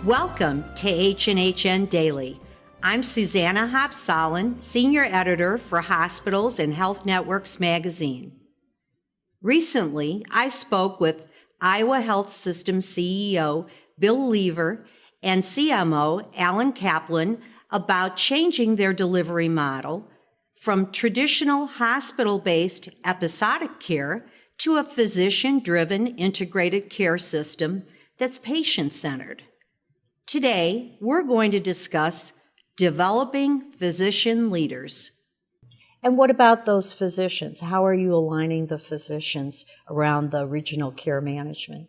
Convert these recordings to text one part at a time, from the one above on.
Welcome to H&HN Daily. I'm Susanna Hopsolin, Senior Editor for Hospitals and Health Networks magazine. Recently, I spoke with Iowa Health System CEO Bill Lever and CMO Alan Kaplan about changing their delivery model from traditional hospital-based episodic care to a physician-driven integrated care system that's patient-centered. Today, we're going to discuss developing physician leaders. And what about those physicians? How are you aligning the physicians around the regional care management?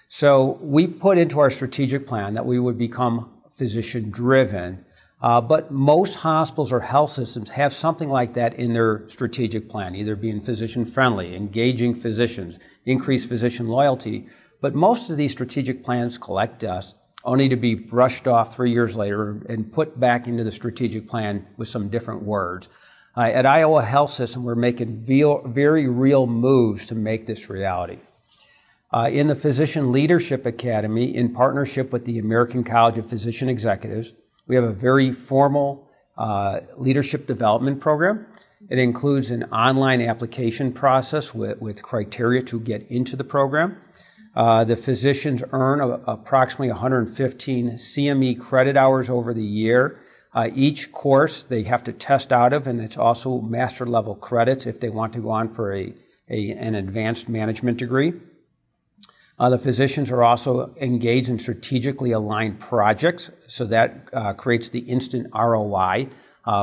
So we put into our strategic plan that we would become physician-driven, but most hospitals or health systems have something like that in their strategic plan, either being physician-friendly, engaging physicians, increase physician loyalty. But most of these strategic plans collect dust, only to be brushed off 3 years later and put back into the strategic plan with some different words. At Iowa Health System, we're making very real moves to make this reality. In the Physician Leadership Academy, in partnership with the American College of Physician Executives, we have a very formal leadership development program. It includes an online application process with criteria to get into the program. The physicians earn approximately 115 CME credit hours over the year. Each course they have to test out of, and it's also master level credits if they want to go on for an advanced management degree. The physicians are also engaged in strategically aligned projects, so that creates the instant ROI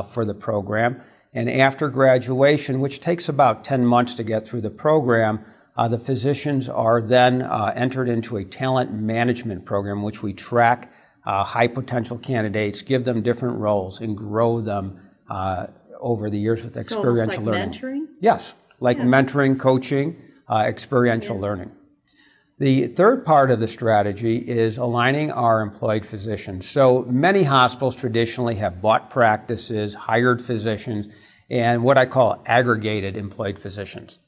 for the program. And after graduation, which takes about 10 months to get through the program, the physicians are then entered into a talent management program, which we track high potential candidates, give them different roles, and grow them over the years with experiential learning. Mentoring? Yes, mentoring, coaching, experiential learning. The third part of the strategy is aligning our employed physicians. So many hospitals traditionally have bought practices, hired physicians, and what I call aggregated employed physicians.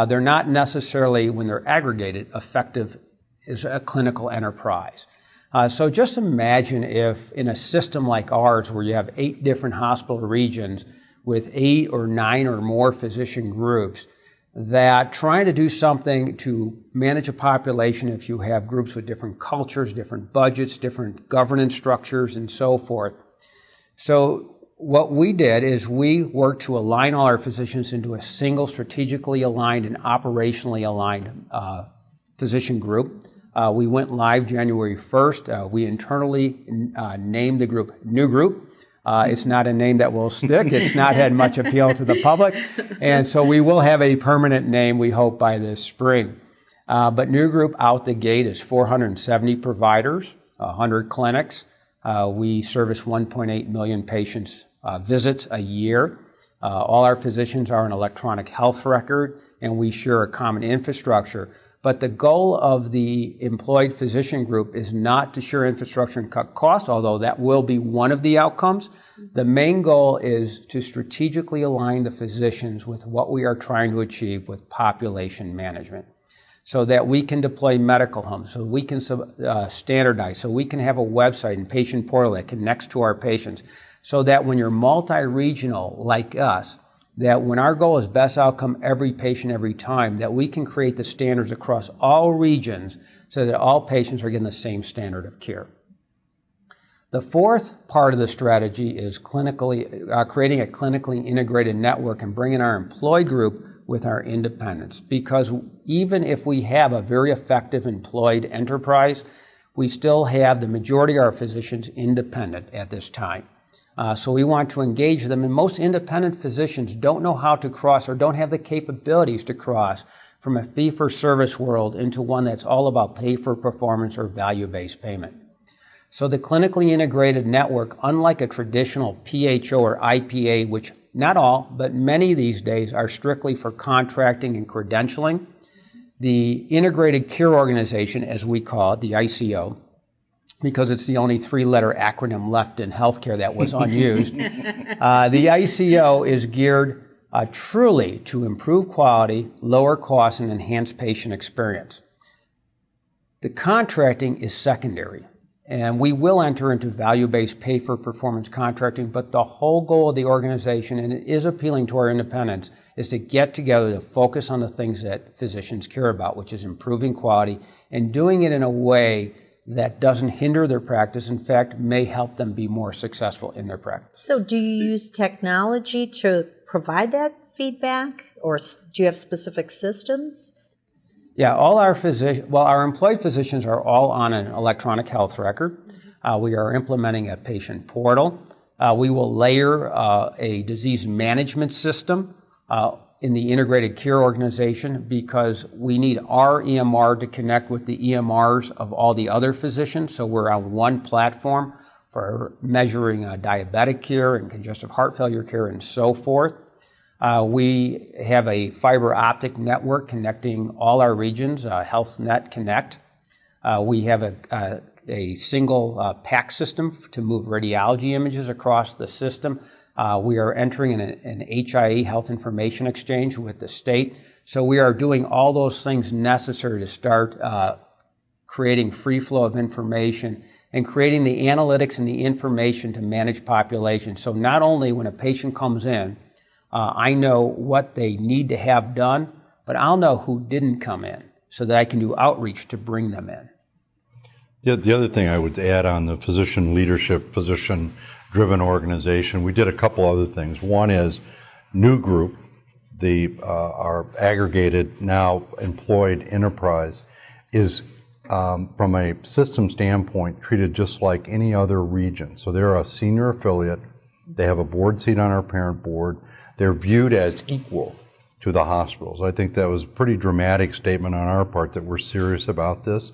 They're not necessarily, when they're aggregated, effective as a clinical enterprise. So just imagine if in a system like ours, where you have 8 different hospital regions with 8 or 9 or more physician groups, that trying to do something to manage a population, if you have groups with different cultures, different budgets, different governance structures, and so forth. So what we did is we worked to align all our physicians into a single strategically aligned and operationally aligned physician group. We went live January 1st. We internally named the group New Group. It's not a name that will stick. It's not had much appeal to the public. And so we will have a permanent name, we hope, by this spring. But New Group out the gate is 470 providers, 100 clinics. We service 1.8 million patients visits a year. All our physicians are an electronic health record, and we share a common infrastructure. But the goal of the employed physician group is not to share infrastructure and cut costs, although that will be one of the outcomes. The main goal is to strategically align the physicians with what we are trying to achieve with population management, so that we can deploy medical homes, so we can standardize, so we can have a website and patient portal that connects to our patients, so that when you're multi-regional like us, that when our goal is best outcome every patient every time, that we can create the standards across all regions so that all patients are getting the same standard of care. The fourth part of the strategy is creating a clinically integrated network and bringing our employed group with our independents. Because even if we have a very effective employed enterprise, we still have the majority of our physicians independent at this time. So we want to engage them, and most independent physicians don't know how to cross or don't have the capabilities to cross from a fee-for-service world into one that's all about pay-for-performance or value-based payment. So the clinically integrated network, unlike a traditional PHO or IPA, which not all, but many these days are strictly for contracting and credentialing, the Integrated Care Organization, as we call it, the ICO, because it's the only 3-letter acronym left in healthcare that was unused. The ICO is geared truly to improve quality, lower costs, and enhance patient experience. The contracting is secondary. And we will enter into value-based pay-for-performance contracting, but the whole goal of the organization, and it is appealing to our independents, is to get together to focus on the things that physicians care about, which is improving quality and doing it in a way that doesn't hinder their practice, in fact, may help them be more successful in their practice. So do you use technology to provide that feedback, or do you have specific systems? Yeah, all our our employed physicians are all on an electronic health record. We are implementing a patient portal. We will layer a disease management system in the integrated care organization because we need our EMR to connect with the EMRs of all the other physicians. So we're on one platform for measuring diabetic care and congestive heart failure care and so forth. We have a fiber optic network connecting all our regions, HealthNet Connect. We have a single PAC system to move radiology images across the system. We are entering an HIE, Health Information Exchange, with the state. So we are doing all those things necessary to start creating free flow of information and creating the analytics and the information to manage populations. So not only when a patient comes in, I know what they need to have done, but I'll know who didn't come in so that I can do outreach to bring them in. The other thing I would add on the physician leadership, physician-driven organization, we did a couple other things. One is New Group, our aggregated, now employed enterprise, is from a system standpoint treated just like any other region. So they're a senior affiliate. They have a board seat on our parent board. They're viewed as equal to the hospitals. I think that was a pretty dramatic statement on our part that we're serious about this.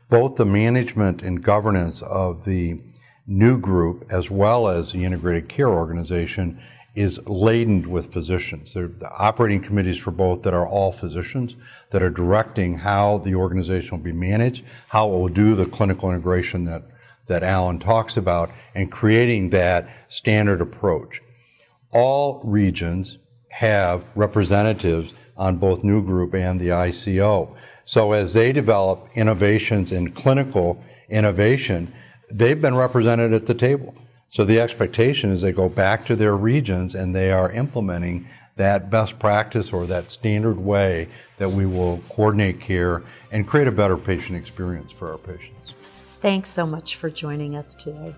Both the management and governance of the New Group as well as the integrated care organization is laden with physicians. There are the operating committees for both that are all physicians that are directing how the organization will be managed, how it will do the clinical integration that Alan talks about, and creating that standard approach. All regions have representatives on both New Group and the ICO. So as they develop innovations in clinical innovation, they've been represented at the table. So the expectation is they go back to their regions and they are implementing that best practice or that standard way that we will coordinate care and create a better patient experience for our patients. Thanks so much for joining us today.